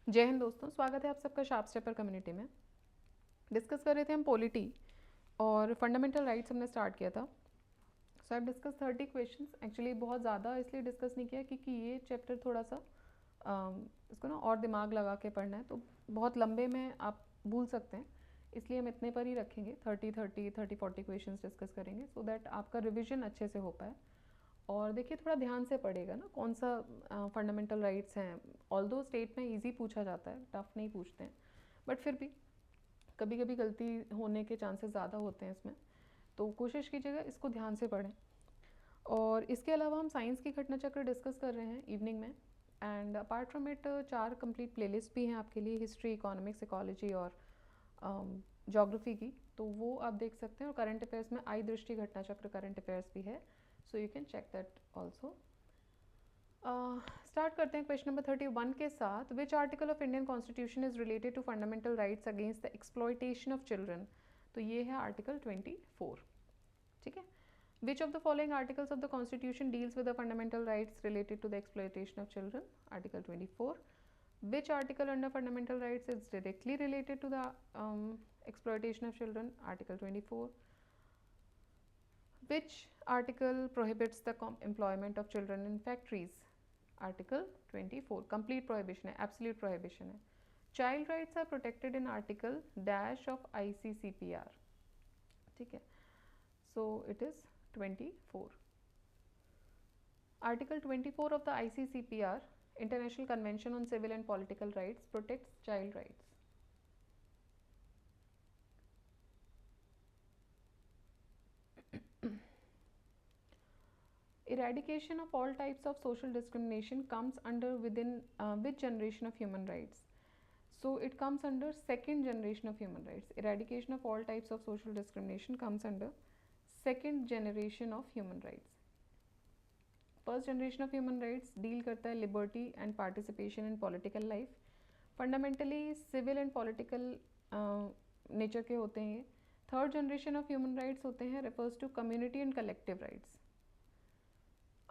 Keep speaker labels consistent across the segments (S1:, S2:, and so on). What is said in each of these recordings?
S1: जय हिंद दोस्तों, स्वागत है आप सबका शार्प स्टेपर कम्युनिटी में। डिस्कस कर रहे थे हम पॉलिटी और फंडामेंटल राइट्स हमने स्टार्ट किया था। सो आई डिस्कस 30 क्वेश्चंस। एक्चुअली बहुत ज़्यादा इसलिए डिस्कस नहीं किया क्योंकि ये चैप्टर थोड़ा सा इसको ना और दिमाग लगा के पढ़ना है, तो बहुत लंबे में आप भूल सकते हैं, इसलिए हम इतने पर ही रखेंगे। 30 40 क्वेश्चंस डिस्कस करेंगे सो दैट आपका रिविजन अच्छे से हो पाए। और देखिए थोड़ा ध्यान से पढ़ेगा ना कौन सा फंडामेंटल राइट्स हैं। ऑल्दो स्टेट में इजी पूछा जाता है, टफ नहीं पूछते हैं, बट फिर भी कभी कभी गलती होने के चांसेस ज़्यादा होते हैं इसमें, तो कोशिश कीजिएगा इसको ध्यान से पढ़ें। और इसके अलावा हम साइंस की घटना चक्र डिस्कस कर रहे हैं इवनिंग में। And apart from it 4 complete playlist भी हैं आपके लिए, हिस्ट्री, इकोनॉमिक्स, इकोलॉजी और जोग्राफी की, तो वो आप देख सकते हैं। और करंट अफेयर्स में आई दृष्टि घटना चक्र करंट अफेयर्स भी है, so you can check that also. Start करते हैं क्वेश्चन नंबर 31 के साथ। Which article of Indian constitution is related to fundamental rights against the exploitation of children. तो ये है आर्टिकल 24। ठीक है। Which of the following articles of the constitution deals with the fundamental rights related to the exploitation of children. Article 24। Which article under fundamental rights is directly related to the exploitation of children? Article 24. Which article prohibits the employment of children in factories? Article 24. Complete prohibition है, absolute prohibition है. Child rights are protected in article dash of ICCPR. ठीक है. So it is 24. Article 24 of the ICCPR, International Convention on Civil and Political Rights, protects child rights. Eradication of all types of social discrimination comes under within which generation of human rights? So it comes under second generation of human rights. Eradication of all types of social discrimination comes under second generation of human rights. First generation of human rights deal करता है liberty and participation in political life. Fundamentally civil and political nature के होते हैं ये। Third generation of human rights होते हैं refers to community and collective rights.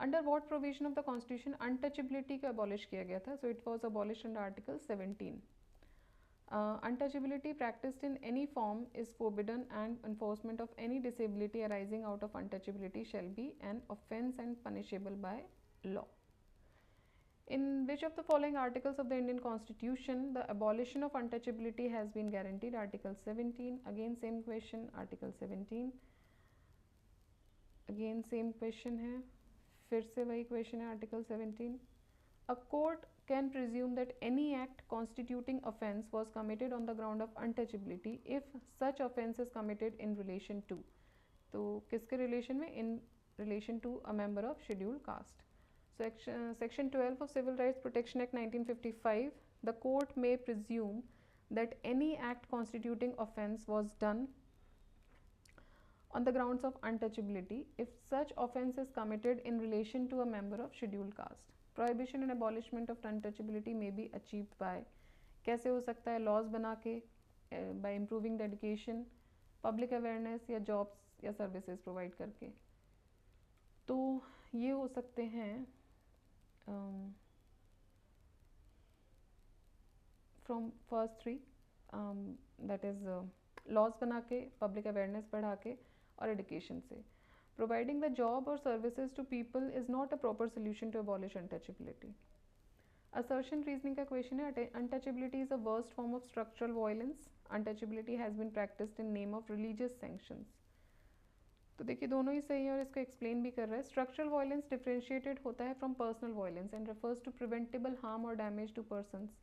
S1: Under what provision of the constitution untouchability को abolish किया गया था? So it was abolish under article 17। Untouchability practiced in any form is forbidden, and enforcement of any disability arising out of untouchability shall be an offence and punishable by law. In which of the following articles of the Indian Constitution the abolition of untouchability has been guaranteed? Article 17. Again same question, Article 17. Again same question है, फिर से वही question है, Article 17. A court can presume that any act constituting offence was committed on the ground of untouchability if such offence is committed in relation to, तो किसके relation में? In relation to a member of scheduled caste. So section 12 of Civil Rights Protection Act 1955, the court may presume that any act constituting offence was done on the grounds of untouchability if such offence is committed in relation to a member of scheduled caste. Prohibition and abolishment of untouchability may be achieved by, कैसे हो सकता है? Laws बना के, by improving the education, public awareness, या jobs या services provide करके। तो ये हो सकते हैं from first three, that is laws बना के, पब्लिक अवेयरनेस बढ़ा के, और एजुकेशन से। Providing the job or services to people is not a proper solution to abolish untouchability. Assertion reasoning का question है, untouchability is a worst form of structural violence. Untouchability has been practiced in name of religious sanctions. तो देखिए दोनों ही सही है और इसको explain भी कर रहा है। स्ट्रक्चरल वायलेंस डिफरेंशिएटेड होता है from personal violence and refers to preventable harm और damage to persons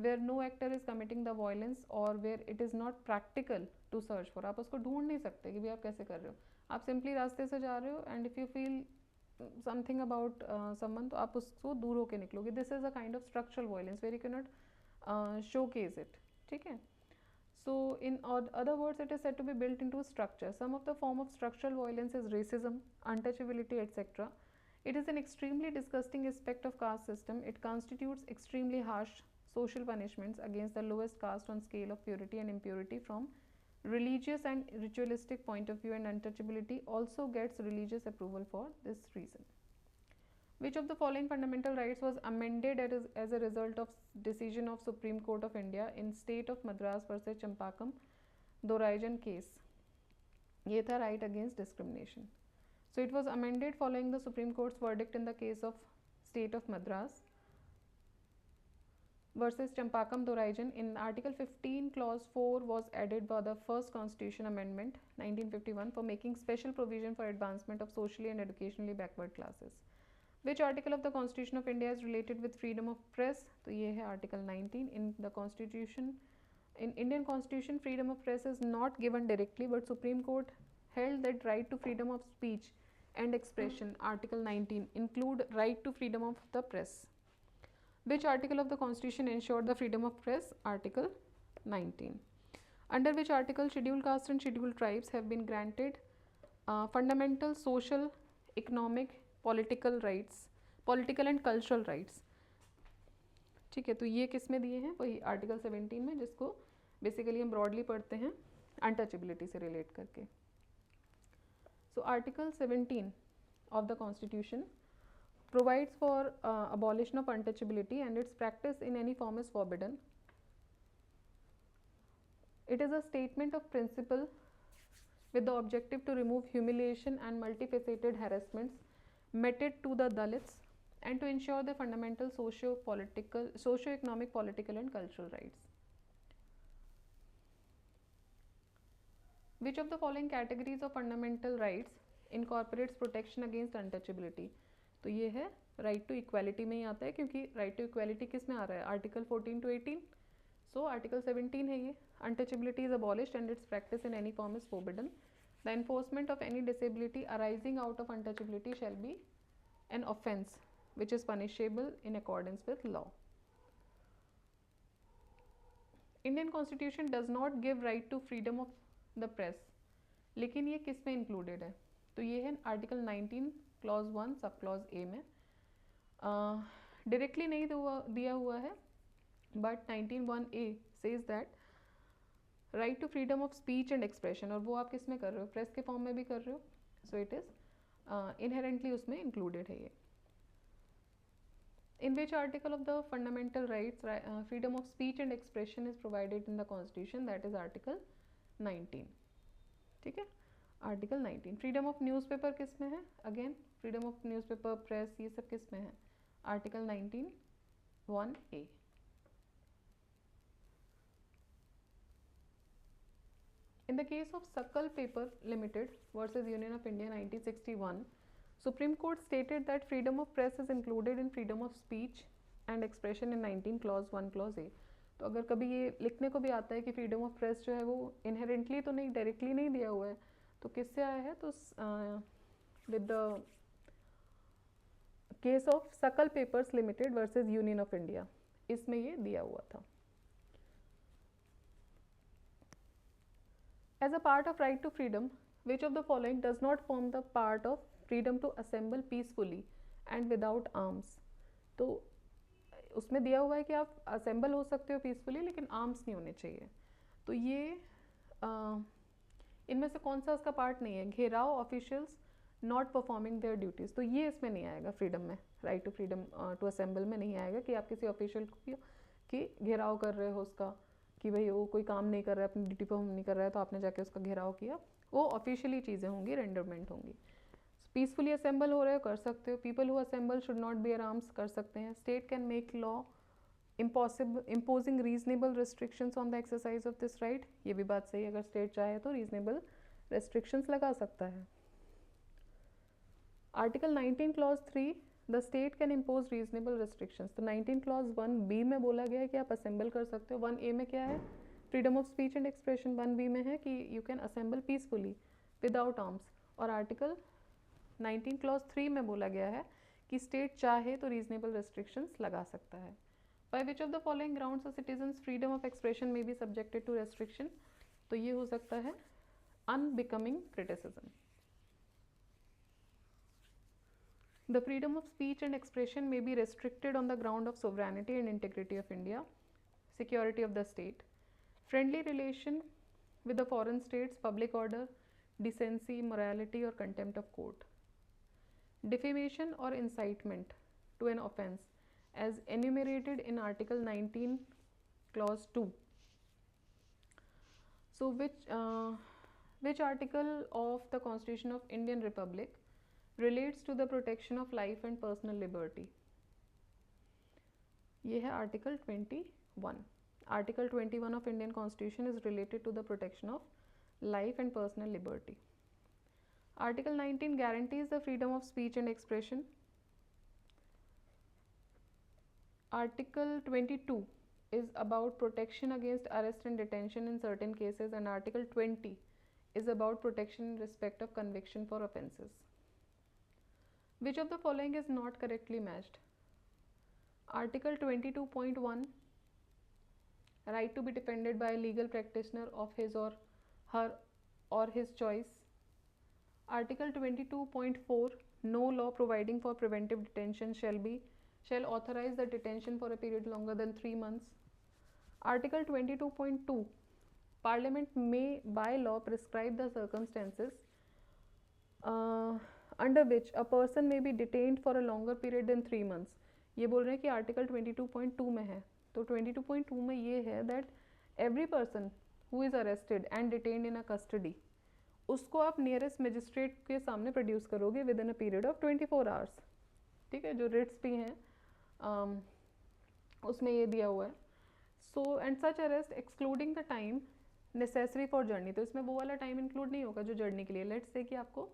S1: where no actor is committing the violence और where it is not practical to search for. आप उसको ढूंढ नहीं सकते कि भी आप कैसे कर रहे हो। आप सिंपली रास्ते से जा रहे हो and if you feel something about someone, तो आप उसको दूर होकर निकलोगे। This is a kind of structural violence where you can not showcase it. ठीक है। So in other words, it is said to be built into a structure. Some of the form of structural violence is racism, untouchability, etc. It is an extremely disgusting aspect of caste system. It constitutes extremely harsh social punishments against the lowest caste on scale of purity and impurity from religious and ritualistic point of view, and untouchability also gets religious approval for this reason. Which of the following fundamental rights was amended as a result of decision of Supreme Court of India in State of Madras versus Champakam Doraijan case? ये था right against discrimination. So it was amended following the Supreme Court's verdict in the case of State of Madras versus Champakam Doraijan. In Article 15, Clause 4 was added by the first Constitution Amendment 1951 for making special provision for advancement of socially and educationally backward classes. Which article of the Constitution of India is related with freedom of press? तो ये है Article 19 in the Constitution. In Indian Constitution, freedom of press is not given directly, but Supreme Court held that right to freedom of speech and expression, Article 19, include right to freedom of the press. Which article of the Constitution ensured the freedom of press? Article 19. Under which article scheduled castes and scheduled tribes have been granted fundamental social, economic, political rights, political and cultural rights? ठीक है, तो ये किस में दिए हैं? वही article 17 में, जिसको बेसिकली हम ब्रॉडली पढ़ते हैं अनटचेबिलिटी से रिलेट करके. So article 17 of the Constitution provides for abolition of untouchability, and its practice in any form is forbidden. It is a statement of principle with the objective to remove humiliation and multifaceted harassments meted to the Dalits and to ensure the fundamental socio-economic, political and cultural rights. Which of the following categories of fundamental rights incorporates protection against untouchability? तो ये है right to equality में ही आता है, क्योंकि right to equality किस में आ रहा है? Article 14 to 18. सो आर्टिकल 17 है ये. Untouchability is abolished and it's practice in any form is forbidden. The enforcement of any disability arising out of untouchability shall be an offence which is punishable in accordance with law. Indian Constitution does not give right to freedom of the press, लेकिन ये किस में included है? तो ये है article 19 clause 1 sub clause A में. Directly नहीं दिया हुआ है, but 19(1)(a says that right to freedom of speech and expression, और वो आप किस में कर रहे हो? प्रेस के फॉर्म में भी कर रहे हो. सो इट इज इनहेरेंटली उसमें इंक्लूडेड है ये. In which article of the fundamental rights freedom of speech and expression is provided in the Constitution? That is Article 19. ठीक है, Article 19. Freedom of newspaper किस में है? Again, freedom of newspaper, press, ये सब किस में है? Article 19(1)(a. In the case of Sakal Paper Limited versus Union of India 1961, Supreme Court stated that freedom of press is included in freedom of speech and expression in 19 clause 1 clause A. तो अगर कभी ये लिखने को भी आता है कि freedom of press जो है वो inherently तो नहीं, directly नहीं दिया हुआ है, तो किससे आया है? तो with the case of Sakal Papers Limited versus Union of India, इसमें ये दिया हुआ था. As a part of right to freedom, which of the following does not form the part of freedom to assemble peacefully and without arms? तो उसमें दिया हुआ है कि आप assemble हो सकते हो peacefully, लेकिन arms नहीं होने चाहिए. तो ये इनमें से कौन सा उसका पार्ट नहीं है? Gherao, officials not performing their duties, तो ये इसमें नहीं आएगा. फ्रीडम में, right to freedom to assemble में नहीं आएगा कि आप किसी ऑफिशियल की घेराव कर रहे हो उसका, कि भाई वो कोई काम नहीं कर रहा है, अपनी ड्यूटी परफॉर्म नहीं कर रहा है, तो आपने जाके उसका घेराव किया. वो ऑफिशियली चीज़ें होंगी, रेंडरमेंट होंगी. पीसफुली असेंबल हो रहे हो, कर सकते हो. People who assemble should not bear arms, कर सकते हैं. State can make law imposing reasonable restrictions on the exercise of this right, ये भी बात सही है. अगर स्टेट चाहे तो reasonable restrictions लगा सकता है. Article 19 clause 3, the state can impose reasonable restrictions. तो 19 clause 1B में बोला गया है कि आप assemble कर सकते हो. 1A में क्या है? Freedom of speech and expression. 1B में है कि you can assemble peacefully without arms. और Article 19 clause 3 में बोला गया है कि state चाहे तो reasonable restrictions लगा सकता है. By which of the following grounds a citizen's freedom of expression may be subjected to restriction? तो ये हो सकता है unbecoming criticism. The freedom of speech and expression may be restricted on the ground of sovereignty and integrity of India, security of the state, friendly relation with the foreign states, public order, decency, morality or contempt of court. defamation or incitement to an offence as enumerated in Article 19 Clause 2. So which article of the Constitution of Indian Republic relates to the protection of life and personal liberty? ये है Article 21. Article 21 of Indian Constitution is related to the protection of life and personal liberty. Article 19 guarantees the freedom of speech and expression. Article 22 is about protection against arrest and detention in certain cases, and Article 20 is about protection in respect of conviction for offences. Which of the following is not correctly matched? Article 22.1, right to be defended by a legal practitioner of his or her or his choice. Article 22.4, no law providing for preventive detention shall authorize the detention for a period longer than 3 months. Article 22.2, Parliament may by law prescribe the circumstances under which a person may be detained for a longer period than 3 months. ये बोल रहे हैं कि article 22.2 में है, तो 22.2 में ये है that every person who is arrested and detained in a custody, उसको आप नियरेस्ट मजिस्ट्रेट के सामने प्रोड्यूस करोगे with in a period of 24 hours. ठीक है, जो रिट्स भी हैं उसमें ये दिया हुआ है. So and such arrest excluding the time necessary for journey, तो इसमें वो वाला टाइम इंक्लूड नहीं होगा जो जर्नी के लिए. लेट्स से कि आपको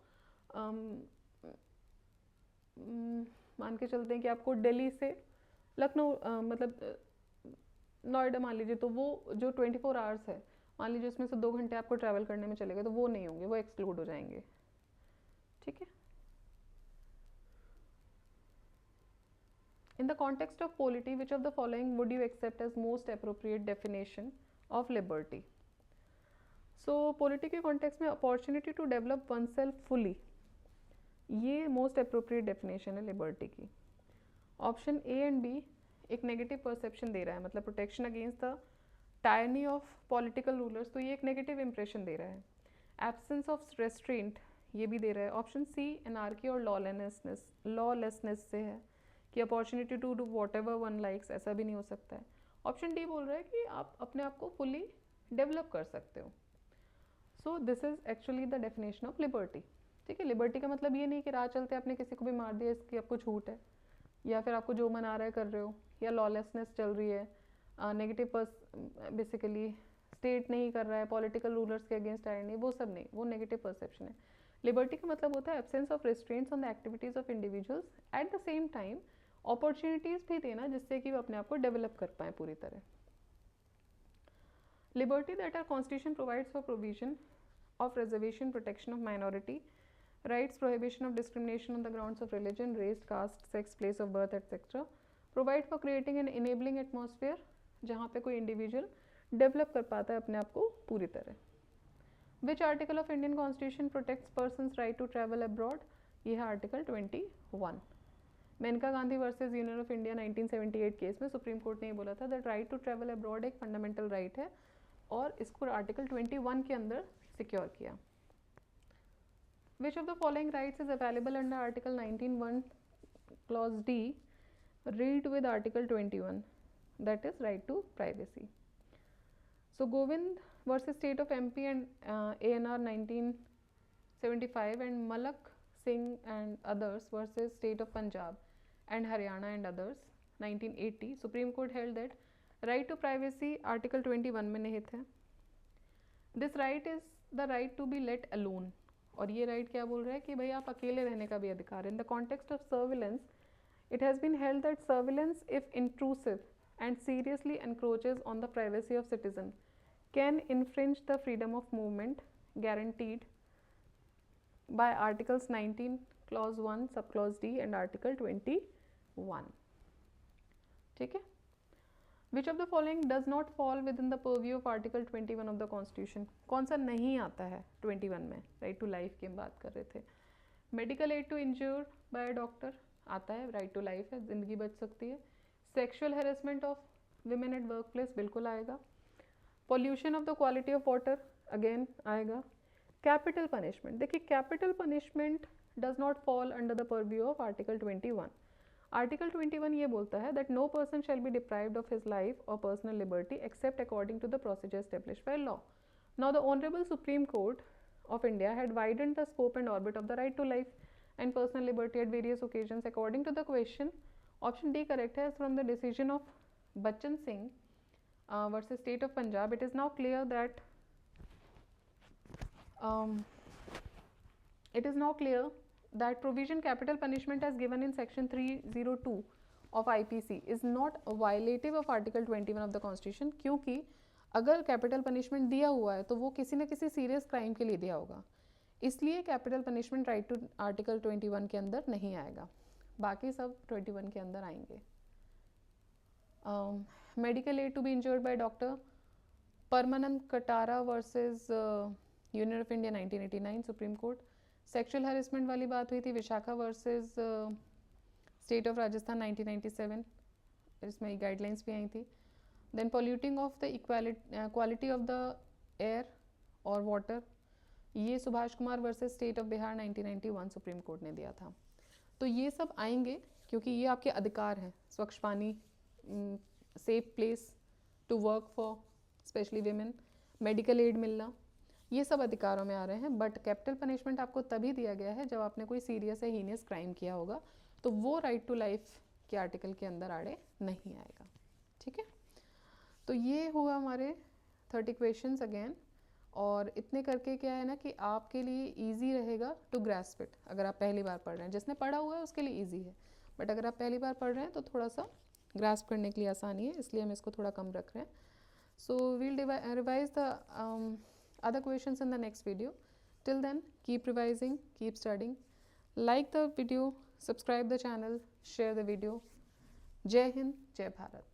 S1: मान के चलते हैं कि आपको दिल्ली से लखनऊ मतलब नोएडा मान लीजिए, तो वो जो 24 आवर्स है, मान लीजिए उसमें से 2 घंटे आपको ट्रैवल करने में चलेगा, तो वो नहीं होंगे, वो एक्सक्लूड हो जाएंगे. ठीक है. In the context of polity, which of the following would you accept as most appropriate definition of liberty? So polity के context में opportunity to develop oneself fully, ये most appropriate definition है liberty की. Option A and B एक negative perception दे रहा है, मतलब protection against the tyranny of political rulers, तो ये एक negative impression दे रहा है. Absence of restraint ये भी दे रहा है. Option C anarchy और lawlessness से है कि opportunity to do whatever one likes, ऐसा भी नहीं हो सकता है. ऑप्शन डी बोल रहा है कि आप अपने आप को फुली डेवलप कर सकते हो. So this is actually the definition of liberty. ठीक है, लिबर्टी का मतलब ये नहीं कि राह चलते आपने किसी को भी मार दिया इसकी आपको छूट है, या फिर आपको जो मन आ रहा है कर रहे हो, या लॉलेसनेस चल रही है, नेगेटिव बेसिकली स्टेट नहीं कर रहा है पॉलिटिकल रूलर्स के अगेंस्ट आए नहीं, वो सब नहीं, वो नेगेटिव परसेप्शन है. लिबर्टी का मतलब होता है absence of restraints on the activities of individuals, at the same time opportunities भी देना जिससे कि वो अपने आप को डेवलप कर पाए पूरी तरह. Liberty that our constitution provides for provision of reservation, protection of minority rights, prohibition of discrimination on the grounds of religion, race, caste, sex, place of birth etcetera, provide for creating an enabling atmosphere जहाँ पे कोई individual develop कर पाता है अपने आप को पूरी तरह. Which article of Indian constitution protects persons right to travel abroad? ये है article 21. Maneka Gandhi versus union of India 1978 case में सुप्रीम कोर्ट ने ये बोला था that right to travel abroad एक फंडामेंटल राइट है, और इसको आर्टिकल 21 के अंदर सिक्योर किया. Which of the following rights is available under article 19(1) clause D read with article 21, that is right to privacy. So Govind versus state of MP and ANR 1975 and Malak Singh and others versus state of Punjab and Haryana and others 1980, Supreme Court held that right to privacy Article 21 में निहित है. This right is the right to be let alone, और ये right क्या बोल रहा है कि भाई आप अकेले रहने का भी अधिकार है. In the context of surveillance, it has been held that surveillance, if intrusive and seriously encroaches on the privacy of citizen, can infringe the freedom of movement guaranteed by Articles 19 Clause 1 Subclause D and Article 21. ठीक है. Which of the following does not fall within the purview of Article 21 of the Constitution? कौन सा नहीं आता है 21 में? Right to life की हम बात कर रहे थे. Medical aid to injure by doctor आता है, राइट टू लाइफ है, जिंदगी बच सकती है. Sexual harassment of women at work place बिल्कुल आएगा. Pollution of the quality of water again आएगा. कैपिटल पनिशमेंट, देखिए capital punishment does not fall under the purview of Article 21. Article 21 ये बोलता है that no person shall be deprived of his life or personal liberty except according to the procedure established by law. Now the Honorable Supreme Court of India had widened the scope and orbit of the right to life and personal liberty at various occasions according to the question. Option D correct है. From the decision of Bachchan Singh versus State of Punjab, it is now clear that provision capital punishment as given in section 302 of IPC is not violative of Article 21 of the Constitution, क्योंकि अगर capital punishment दिया हुआ है तो वो किसी न किसी सीरियस क्राइम के लिए दिया होगा, इसलिए capital punishment right to article 21 के अंदर नहीं आएगा, बाकी सब 21 के अंदर आएंगे. Medical aid to be injured by doctor Parmanand Katara versus union of India 1989 supreme court. Sexual harassment वाली बात हुई थी Vishakha versus state of Rajasthan 1997, इसमें गाइडलाइंस भी आई थी. Then polluting of the quality of the air और वाटर, ये Subhash Kumar versus state of Bihar 1991 supreme court ने दिया था. तो ये सब आएंगे क्योंकि ये आपके अधिकार हैं. स्वच्छ पानी, safe place to work for specially women, medical aid मिलना, ये सब अधिकारों में आ रहे हैं. बट कैपिटल पनिशमेंट आपको तभी दिया गया है जब आपने कोई सीरियस या हीनियस क्राइम किया होगा, तो वो राइट टू लाइफ के आर्टिकल के अंदर आड़े नहीं आएगा. ठीक है, तो ये हुआ हमारे 30 क्वेश्चंस अगेन. और इतने करके क्या है ना कि आपके लिए ईजी रहेगा टू ग्रैस्प इट. अगर आप पहली बार पढ़ रहे हैं, जिसने पढ़ा हुआ है उसके लिए ईजी है, बट अगर आप पहली बार पढ़ रहे हैं तो थोड़ा सा ग्रैस्प करने के लिए आसानी है, इसलिए हम इसको थोड़ा कम रख रहे हैं. So we'll revise the other questions in the next video. Till then, keep revising, keep studying. Like the video, subscribe the channel, share the video. Jai Hind, Jai Bharat.